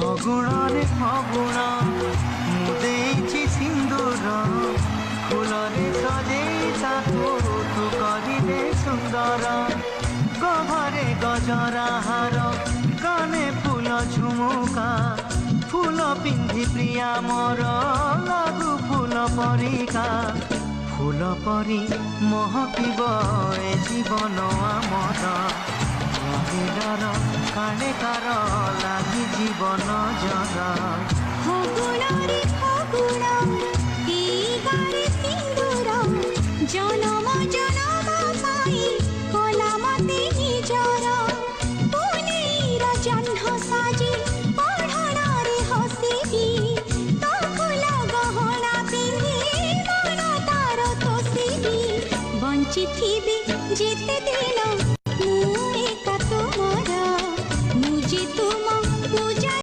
ଫଗୁଣରେ ଫଗୁଣ ମୁଁ ଦେଇଛି ସିନ୍ଦୁର ଫୁଲରେ ସଜେଇ ତାକୁ ତୁ କରିଦେ ସୁନ୍ଦର ଗହରେ ଗଜରା ହାର କାନେ ଫୁଲ ଝୁମୁକା फूल पिंधि प्रिया मोर लागू फूल परिका फूल परी महकिब ए जीवन आमर डर काले कार लागि जीवन जरा फगुणरे फगुण ए गारे सिंदूर जनम जनम पाई कोला मते निजर पुनेर जह्न साजी पढ़णारे हसिबी तो फूल गहना पिंधि मन तार तोसिबी बंची थिबी जेते